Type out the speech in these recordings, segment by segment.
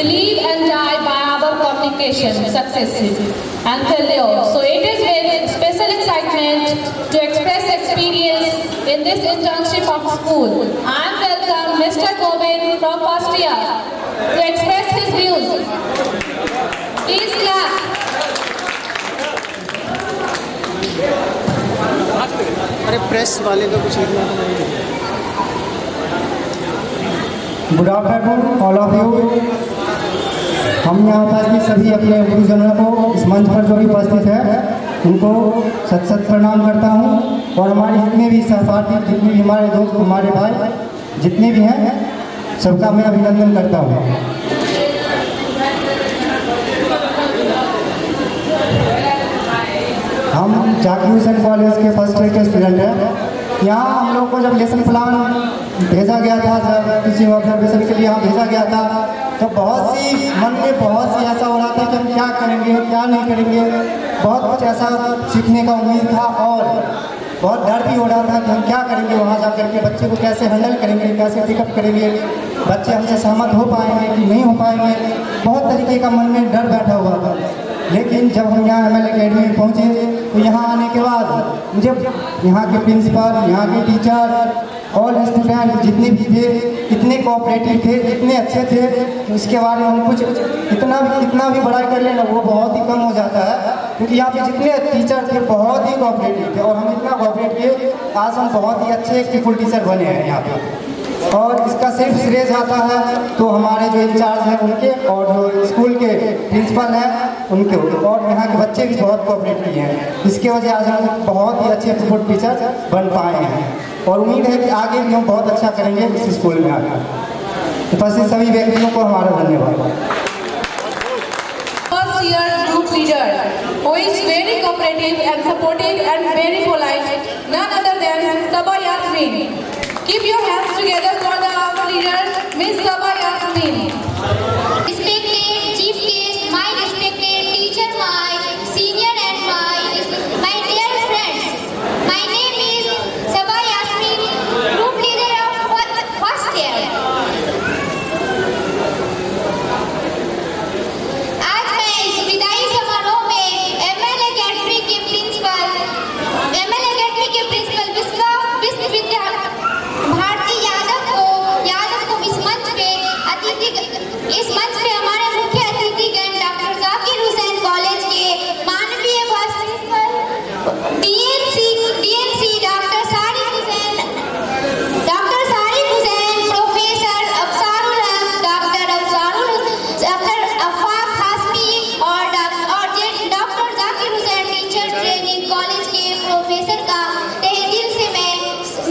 live and die by our communication, successes and failure. So it is with special excitement to express experience in this internship of school. I welcome Mr. Govind from first year to express his views. Please clap. अरे press वाले का कुछ लिखना तो नहीं। Good afternoon all of you. हम यहाँ पर की सभी अपने गुरुजनों को इस मंच पर जो भी उपस्थित है उनको सत सत प्रणाम करता हूँ, और हमारे जितने भी सहपाठी, जितने भी हमारे दोस्त, हमारे भाई जितने भी हैं, सबका मैं अभिनंदन करता हूँ। हम जाकिर हुसैन कॉलेज के फर्स्ट ईयर के स्टूडेंट हैं। यहाँ हम लोग को जब लेसन प्लान भेजा गया था, जब टीचिंग ऑब्जर्वेशन के लिए यहाँ भेजा गया था, तो बहुत सी मन में बहुत सी ऐसा हो रहा था कि हम क्या करेंगे क्या नहीं करेंगे। बहुत कुछ ऐसा सीखने का उम्मीद था और बहुत डर भी हो रहा था कि हम क्या करेंगे वहाँ जा कर के, बच्चे को कैसे हैंडल करेंगे, कैसे पिकअप करेंगे, बच्चे हमसे सहमत हो पाएंगे कि नहीं हो पाएंगे। बहुत तरीके का मन में डर बैठा हुआ था। लेकिन जब हम यहाँ ML अकेडमी में पहुँचे तो यहाँ आने के बाद मुझे यहाँ के प्रिंसिपल, यहाँ के टीचर, ऑल स्टूडेंट जितने भी थे इतने कोऑपरेटिव थे, इतने अच्छे थे। उसके बारे में हम कुछ कितना भी बड़ाई कर लेना वो बहुत ही कम हो जाता है, क्योंकि यहाँ पे जितने टीचर थे बहुत ही कोऑपरेटिव थे और हम इतना कोऑपरेट किए, आज हम बहुत ही अच्छे स्कूल टीचर बने हैं यहाँ पे। और इसका सिर्फ श्रेय जाता है तो हमारे जो इंचार्ज हैं उनके, और जो स्कूल के प्रिंसिपल हैं उनके, और यहाँ के बच्चे भी बहुत कोऑपरेट किए हैं। इसके वजह आज हम बहुत ही अच्छे स्कूल टीचर बन पाए हैं और उम्मीद है कि आगे भी हम बहुत अच्छा करेंगे इस स्कूल में आकर। उपस्थित सभी व्यक्तियों को हमारा धन्यवाद। First year group leader who is very cooperative and supportive and very polite, none other than Sabah Yasmin. Keep your hands together for the our leader, Miss Sabah Yasmin. Respected chief guest, my respected teacher, my senior and my dear friends, my name is Sabah Yasmin, group leader of first year. आज मैं इस विदाई समारोह में ML academy के principal विश्वविद्यालय भारती यादव को इस मंच पे हमारे मुख्य अतिथिगण डॉक्टर जाकिर हुसैन कॉलेज के माननीय vice principal DNC doctor Sarik Hussain, professor Afsarul Haq, doctor Afaq Hashmi और doctor Zakir Hussain teacher training college के प्रोफेसर का तहे दिल से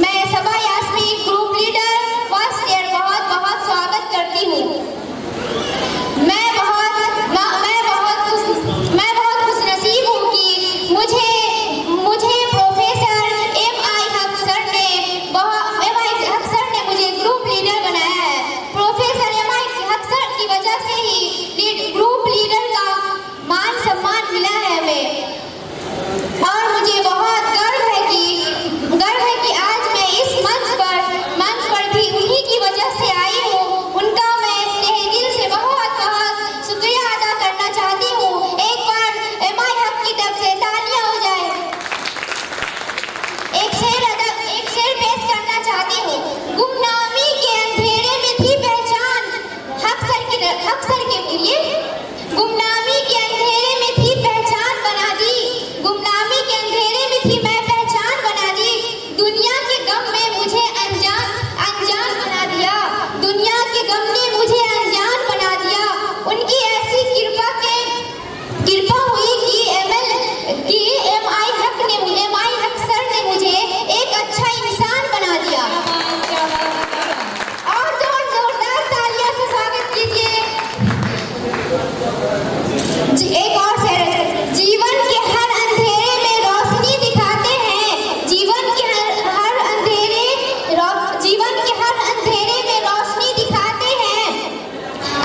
मैं Saba Yasmin group leader first year बहुत स्वागत करती हूँ। मैं बहुत खुशनसीब हूँ कि मुझे प्रोफेसर MI हक सर ने मुझे ग्रुप लीडर बनाया है। प्रोफेसर MI हक सर की वजह से ही ग्रुप लीडर का मान सम्मान मिला है हमें, और मुझे बहुत गर्व है कि आज मैं इस मंच पर भी उन्हीं की वजह से आई हूँ। उनका मैं तहे दिल से बहुत शुक्रिया अदा करना चाहती हूँ। एक बार MI हक की तरफ से तालियां हो जाए। एक शेर पेश करना चाहती हूँ। गुमनामी के अंधेरे में थी पहचान, हक सर के लिए गुमनामी के अंधेरे में थी पहचान बना दी, गुमनामी के अंधेरे में थी मैं पहचान बना दी, दुनिया के गम में मुझे अनजान बना दिया, दुनिया के गम ने मुझे अनजान बना दिया। उनकी ऐसी कृपा हुई कि MI हक सर ने मुझे एक अच्छा इंसान बना दिया। और जोरदार तालियां से स्वागत कीजिए। एक और शेर, जीवन के हर अंधेरे में रोशनी दिखाते हैं, जीवन के हर अंधेरे में रोशनी दिखाते हैं।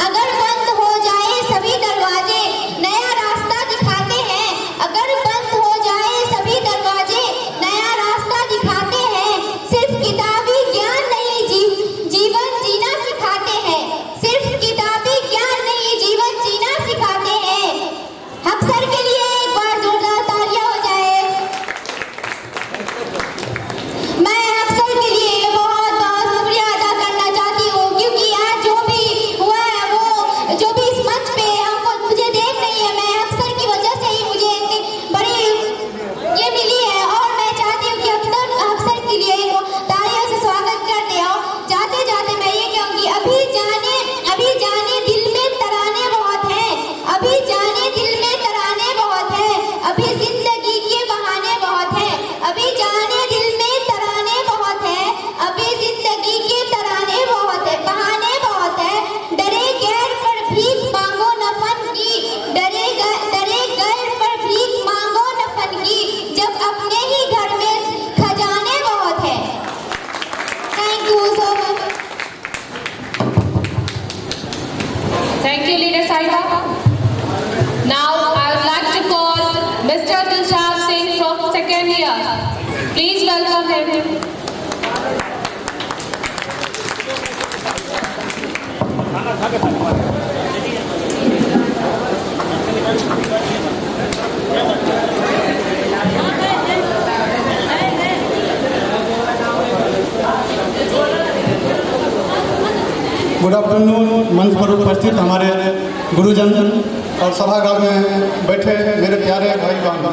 अगर बंद हो जाए सभी दरवाजे नया रास्ता दिखाते हैं, अगर बंद हो जाए सभी दरवाजे नया रास्ता दिखाते हैं। सिर्फ किताबी ज्ञान नहीं जीवन जीना सिखाते हैं, सिर्फ किताबी ज्ञान नहीं Thank you, Leader Sahiba. Now I would like to call Mr. Dilshad Singh from second year. Please welcome him. Good afternoon. मंच पर उपस्थित हमारे गुरुजन और सभागार में बैठे मेरे प्यारे भाई बहन,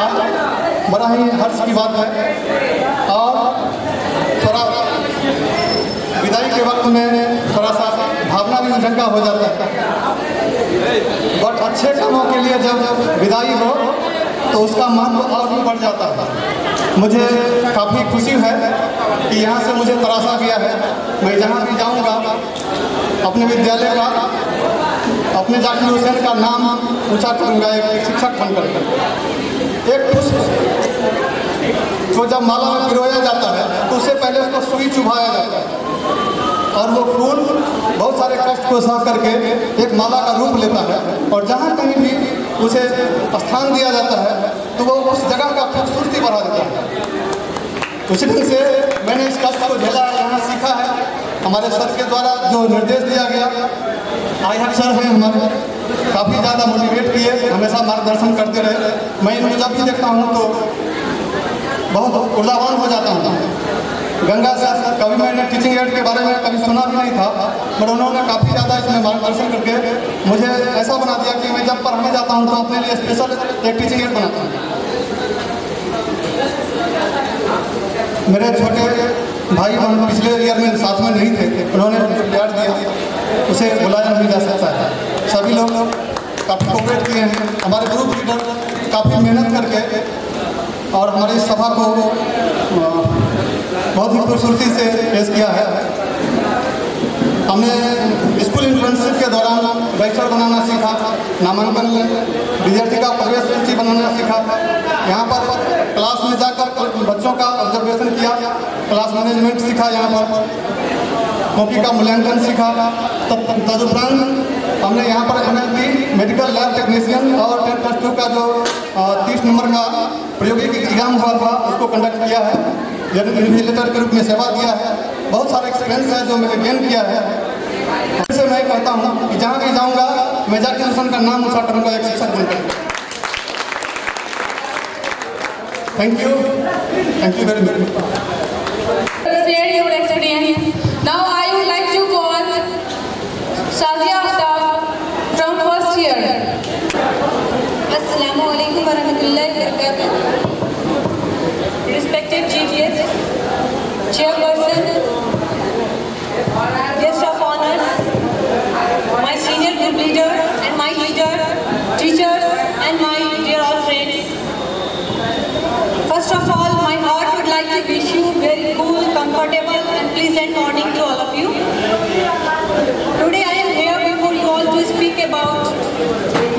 आज बड़ा ही हर्ष की बात है और थोड़ा विदाई के वक्त में थोड़ा सा भावना भी उजंगा हो जाता है। बट अच्छे कामों के लिए जब विदाई हो तो उसका महत्व और भी बढ़ जाता है। मुझे काफ़ी खुशी है कि यहाँ से मुझे तराशा गया है। मैं जहाँ भी जाऊँगा अपने विद्यालय का, अपने जाकिर हुसैन का नाम ऊँचा करूँगा एक शिक्षक बनकर। एक पुष्प को जब माला में पिरोया जाता है तो उससे पहले उसको सुई चुभाया जाता है और वो फूल बहुत सारे कष्ट को सह करके एक माला का रूप लेता है और जहाँ कहीं भी उसे स्थान दिया जाता है तो वो उस जगह का खूबसूरती बढ़ा देता है। उसी ढंग से मैंने इस कष्ट को झेला, यहाँ सीखा है। हमारे सर के द्वारा जो निर्देश दिया गया, आयहर सर हैं हमारे, काफ़ी ज़्यादा मोटिवेट किए, हमेशा मार्गदर्शन करते रहे। मैं इनको जब भी देखता हूँ तो बहुत ऊर्जावान हो जाता हूँ। गंगा सर, कभी मैंने टीचिंग एड के बारे में कभी सुना भी नहीं था, पर उन्होंने काफ़ी ज़्यादा इसमें मार्गदर्शन करके मुझे ऐसा बना दिया कि मैं जब पढ़ाने जाता हूँ तो अपने लिए स्पेशल एक टीचिंग एड बनाता हूँ। मेरे छोटे भाई बहन पिछले ईयर में साथ में नहीं थे, उन्होंने जो प्यार दिया उसे बुलाया नहीं जा सकता है। सभी लोग काफ़ी कोऑपरेट किए हैं। हमारे ग्रुप लीडर काफ़ी मेहनत करके और हमारी इस सभा को बहुत ही खूबसूरती से पेश किया है। हमने स्कूल इंटर्नशिप के दौरान बैचर बनाना सीखा, नामांकन विद्यार्थी का प्रवेश सूची बनाना सीखा। यहाँ पर क्लास में जाकर बच्चों का ऑब्जर्वेशन किया, क्लास मैनेजमेंट सीखा, यहाँ पर कॉपी का मूल्यांकन सीखा। तदुपरांत हमने यहाँ पर MLT मेडिकल लैब टेक्नीशियन और 10+2 का जो 30 नंबर का प्रायोगिक एग्जाम हुआ था उसको कंडक्ट किया है, इन्विजिलेटर के रूप में सेवा दिया है। बहुत सारा एक्सपीरियंस है जो मैंने गेन किया है। इससे मैं कहता हूँ कि जहाँ भी जाऊँगा मैं जाकिर हुसैन का नाम ऊँचा करूँगा एक शिक्षक बनकर। Thank you very much. Share your experience. Now I would like to call Shazia Aftab from first year. Assalamualaikum warahmatullahi wabarakatuh. Respected chief guest, chairperson, guest of honors, my senior group leader and my leader, teachers and my dear all friends. First of all, my heart would like to wish you very cool, comfortable and pleasant morning to all of you. Today I am here before you all to speak about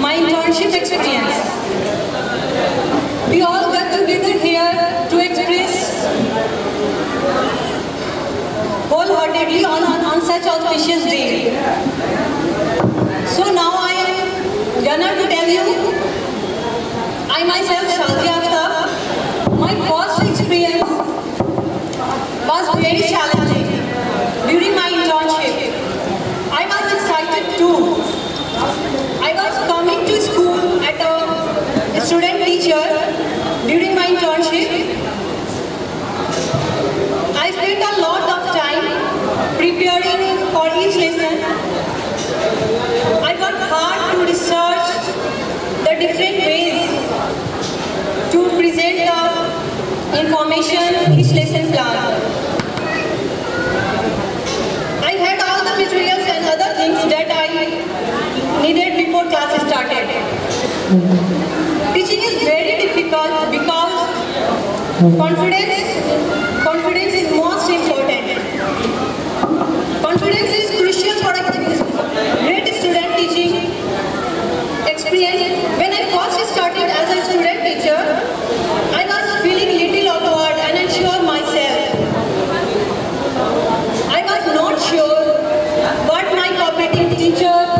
my internship experience. We all got together here to express wholeheartedly on such auspicious day. So now I am gonna to tell you, I myself, Shazia Aftab, my first experience was very challenging during my internship. I was excited too. I was coming to school at a student teacher during my internship. I spent a lot of time preparing for each lesson. I worked hard to research the different ways to present the information, each lesson plan. I had all the materials and other things that I needed before class started. Teaching is very difficult because confidence is most important. Confidence is crucial for a great student teaching experience. When I first started as a student teacher, I was feeling little awkward and unsure myself. I was not sure what my cooperating teacher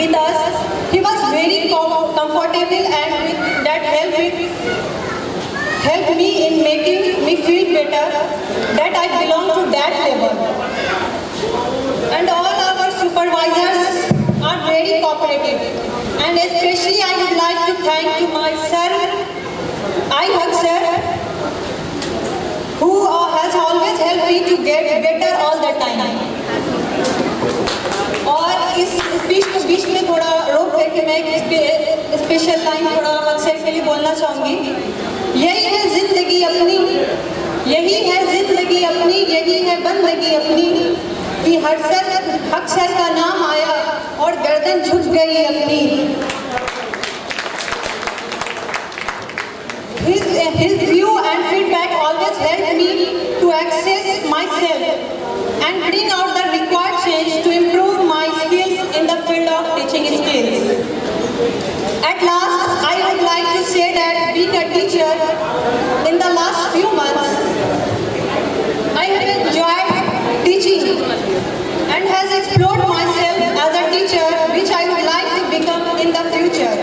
with us. He was very comfortable and that helped me in making me feel better that I belong to that level. And all our supervisors are very cooperative. And especially I would like to thank to my sir, Ihaq sir, who has always helped me to get better all the time. और इस speech के बीच में थोड़ा रोक करके मैं एक special line थोड़ा अक्सर के लिए बोलना चाहूँगी। यही है जिंदगी अपनी, यही है जिंदगी अपनी, यही है बंदगी अपनी कि हक सर का नाम आया और गर्दन झुक गई अपनी। His view and feedback always helped me to access myself and bring out the required change to improve my skills in the field of teaching skills. At last, I would like to say that being a teacher in the last few months, I have enjoyed teaching and has explored myself as a teacher, which I would like to become in the future.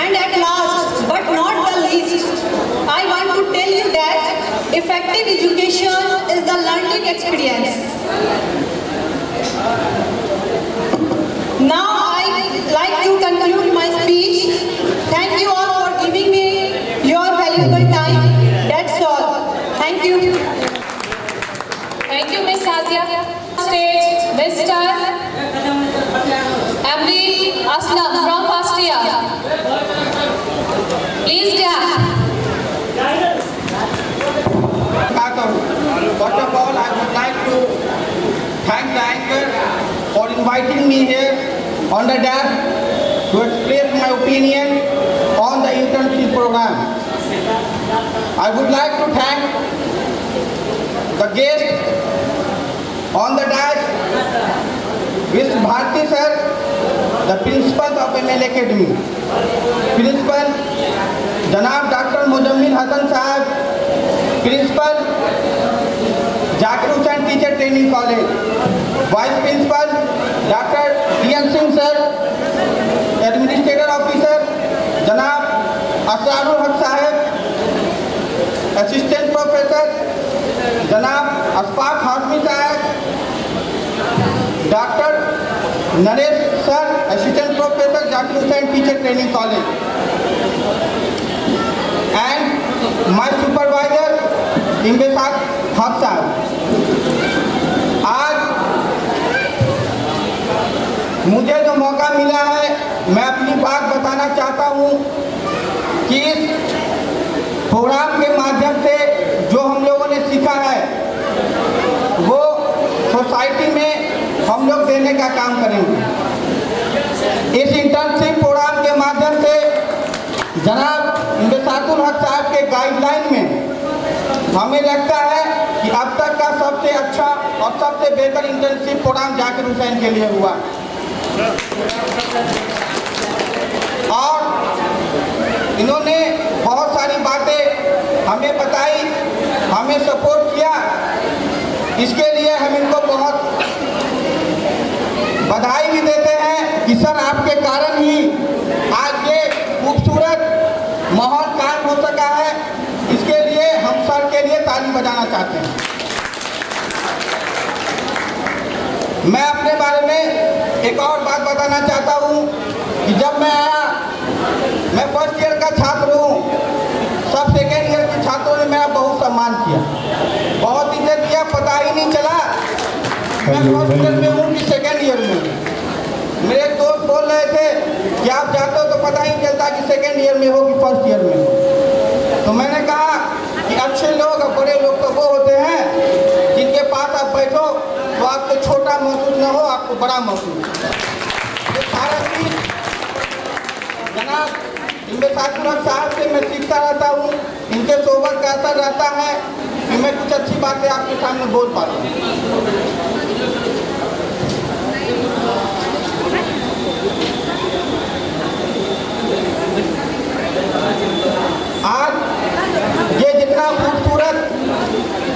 And at last, but not the least, I want to tell you that effective education is the learning experience. Now I like to conclude my speech. Thank you all for giving me your valuable time. That's all. Thank you. Thank you, Ms. Sadia. Stage, Mr. Amri Aslam from first year. Please clap. First of all, I would like to thank the anchor for inviting me here on the dais to express my opinion on the internship program. I would like to thank the guests on the dais, Mr. Bharti sir, the principal of ML Academy, Principal Janab Dr. Muzammil Hasan Sahab, Principal Zakir Hussain Teacher Training College, Vice Principal Dr. D.N. Singh sir, Administrator Officer Janab Asrarul Haq Sahib, Assistant Professor Janab Asfaq Hazmi Sahib, Dr. Naresh sir, Assistant Professor Zakir Hussain Teacher Training College, and my supervisor Imbesak Haq Sahib. आज मुझे जो मौका मिला है, मैं अपनी बात बताना चाहता हूँ कि इस प्रोग्राम के माध्यम से जो हम लोगों ने सीखा है वो सोसाइटी में हम लोग देने का काम करेंगे। इस इंटर्नशिप प्रोग्राम के माध्यम से जनाब इम्तियाजुल हक साहब के गाइडलाइन में हमें लगता है कि अब तक का सबसे अच्छा और सबसे बेहतर इंटर्नशिप प्रोग्राम जाकिर हुसैन के लिए हुआ और इन्होंने बहुत सारी बातें हमें बताई, हमें सपोर्ट किया। इसके लिए हम इनको बहुत बधाई भी देते हैं कि सर आपके कारण ही आज ये खूबसूरत माहौल कायम हो सका है। इसके लिए हम सर के लिए ताली बजाना चाहते हैं। मैं अपने बारे में एक और बात बताना चाहता हूँ कि जब मैं आया, मैं फर्स्ट ईयर का छात्र हूँ, सब सेकेंड ईयर के छात्रों ने मेरा बहुत सम्मान किया, बहुत इज्जत किया। पता ही नहीं चला मैं फर्स्ट ईयर में हूँ कि सेकेंड ईयर में हूँ। मेरे दोस्त बोल रहे थे कि आप जाते हो तो पता ही नहीं चलता कि सेकेंड ईयर में हो कि फर्स्ट ईयर में हो। तो मैंने कहा कि अच्छे लोग और बड़े लोग तो वो होते हैं जिनके पास आप बैठो तो आपको छोटा महसूस न हो, आपको बड़ा महसूस। तो सारा चीज जनाब इम्तियाजुल हक साहब से मैं सीखता रहता हूँ, इनके सोबत का असर रहता है कि मैं कुछ अच्छी बातें आपके सामने बोल पाता हूँ। आज ये जितना खूबसूरत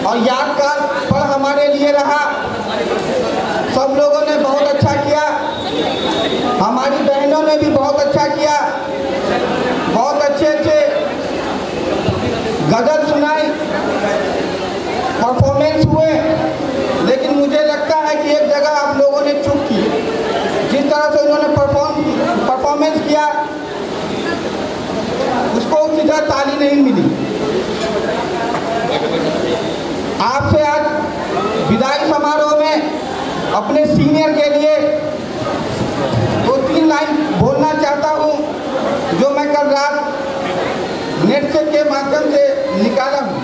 और यादगार पल हमारे लिए रहा, सब लोगों ने बहुत अच्छा किया। ने भी बहुत अच्छा किया, बहुत अच्छे गजल सुनाई, परफॉर्मेंस हुए, लेकिन मुझे लगता है कि एक जगह आप लोगों ने चूक की। जिस तरह से उन्होंने परफॉर्मेंस किया उसको सीधा ताली नहीं मिली। आपसे आज विदाई समारोह में अपने सीनियर के लिए 2-3 लाइन बोलना चाहता हूँ जो मैं कल रात नेट से के माध्यम से निकाला हूँ।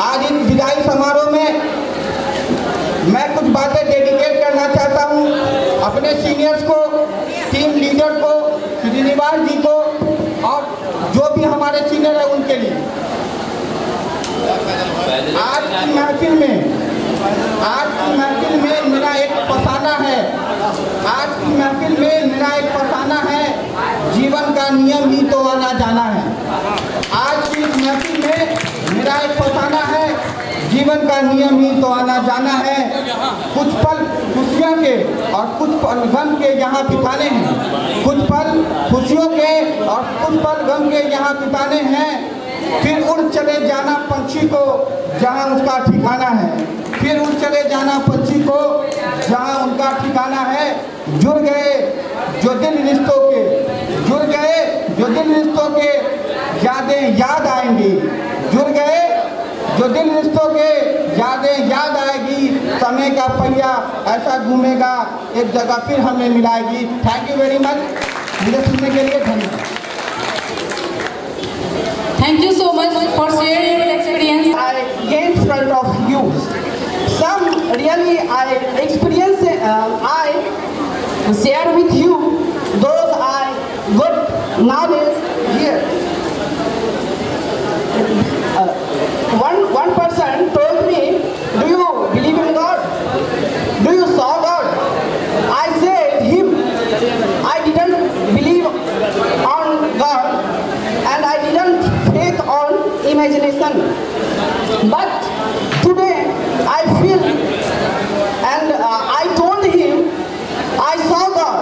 आज इस विदाई समारोह में मैं कुछ बातें डेडिकेट करना चाहता हूँ अपने सीनियर्स को, टीम लीडर को, श्रीनिवास जी को और जो भी हमारे सीनियर है उनके लिए। आज की महफिल में मेरा एक फसाना है, आज की महफिल में मेरा एक फसाना है, जीवन का नियम ही तो आना जाना है। आज की महफिल में मेरा एक फसाना है, जीवन का नियम ही तो आना जाना है। कुछ पल खुशियों के और कुछ पल गम के यहाँ बिताने हैं, कुछ पल खुशियों के और कुछ पल गम के यहाँ बिताने हैं। फिर उड़ चले जाना पंछी को जहाँ उसका ठिकाना है, फिर उड़ चले जाना पंछी को जहाँ उनका ठिकाना है। जुड़ गए जो दिल रिश्तों के, जुड़ गए जो दिल रिश्तों के, यादें याद आएंगी। जुड़ गए जो दिल रिश्तों के, यादें याद आएगी। समय का पहिया ऐसा घूमेगा, एक जगह फिर हमें मिलाएगी। थैंक यू वेरी मच, मुझे सुनने के लिए धन्यवाद। Thank you so much for sharing your experience. I gained front of you. Some really I experience, I share with you those I got knowledge here. One person told me, do you believe in God? Do you saw God? I said him, I didn't believe on God and I didn't faith on imagination. But today I feel, and I told him I saw God,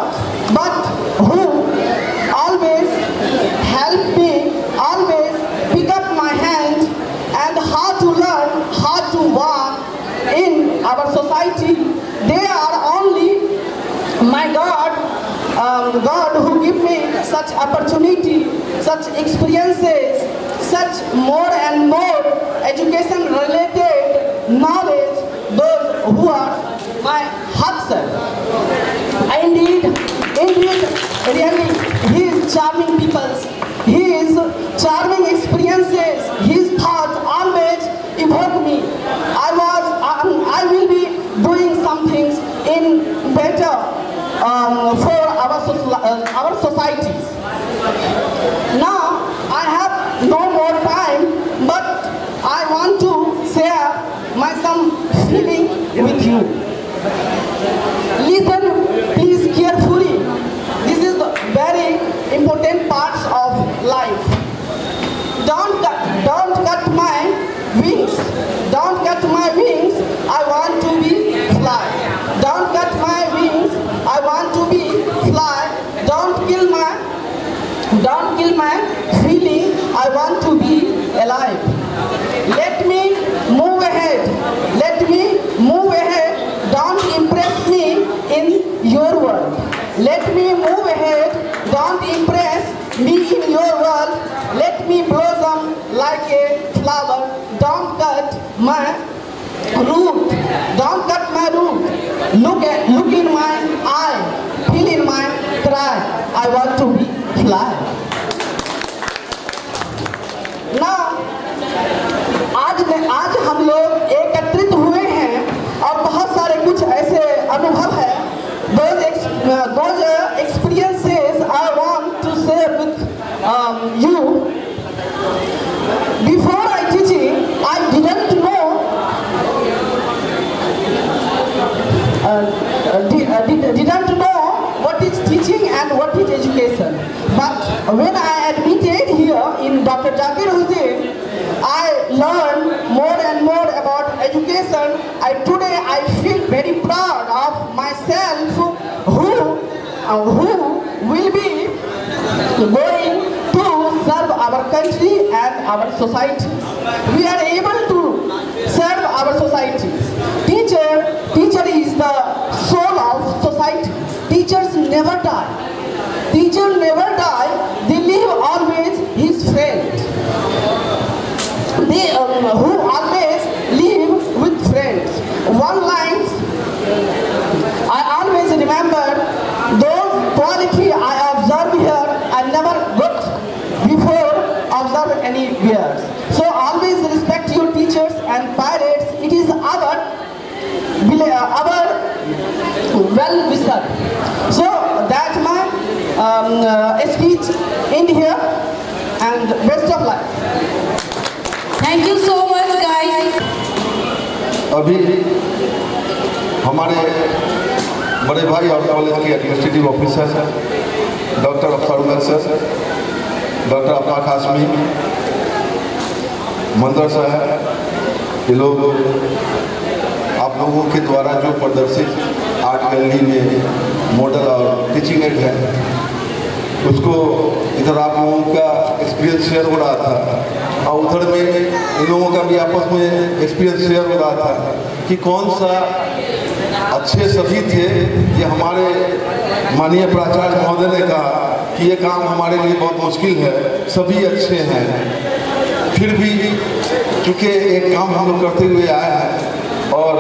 but who always helped me, always pick up my hand and how to learn, how to walk in our society. They are only my God, God who give me such opportunity, such experiences, such more and more education related knowledge, those who are my husband. Indeed, really, he is charming people, his charming experiences, his thoughts always evoke me. I will be doing some things in better for our societies. Now I have no more time, but I want to share my some feeling with you. Listen please carefully. This is the very important parts of life. Don't cut my wings. Don't cut my wings. I want to be fly. Don't cut my wings. I want to be fly. Don't kill my feeling. I want to be alive. Let me move ahead. Let me move ahead. Don't impress me in your world. Let me move ahead. Don't impress me in your world. Let me blossom like a flower. Don't cut my root. Don't cut my root. Look in my eye. Feel in my cry. I want to be fly. Now, आज हम लोग एकत्रित हुए हैं और बहुत सारे कुछ ऐसे अनुभव है. Those experiences I want to share with you. Before I teaching, I didn't know what is teaching and what is education. But when I admitted here in Dr. Zakir Hussain, I learned more and more about education, today I feel very proud of myself who will be going to serve our country and our society. We are able to serve our society. Teacher is the soul of society. Teachers never die. Teachers never die. They live always his friend. They who always live with friends. One line I always remember, those quality I observe here I never got before observe anywhere. So always respect your teachers and parents. It is our well wisher. So that's my speech in here, and best of luck. Thank you so much, guys. अभी हमारे बड़े भाई और college के administrative officer doctor अफसर sir, doctor Abbas Hashmi, मंदर साहब, ये लोग आप लोगों के द्वारा जो प्रदर्शित आर्ट गैलरी में मॉडल और टीचिंग एड है, उसको इधर आप लोगों का एक्सपीरियंस शेयर हो रहा था और उधर में इन लोगों का भी आपस में एक्सपीरियंस शेयर हो रहा था कि कौन सा अच्छे सभी थे। ये हमारे माननीय प्राचार्य महोदय ने कहा कि ये काम हमारे लिए बहुत मुश्किल है, सभी अच्छे हैं, फिर भी चूँकि एक काम हम लोग करते हुए आए हैं और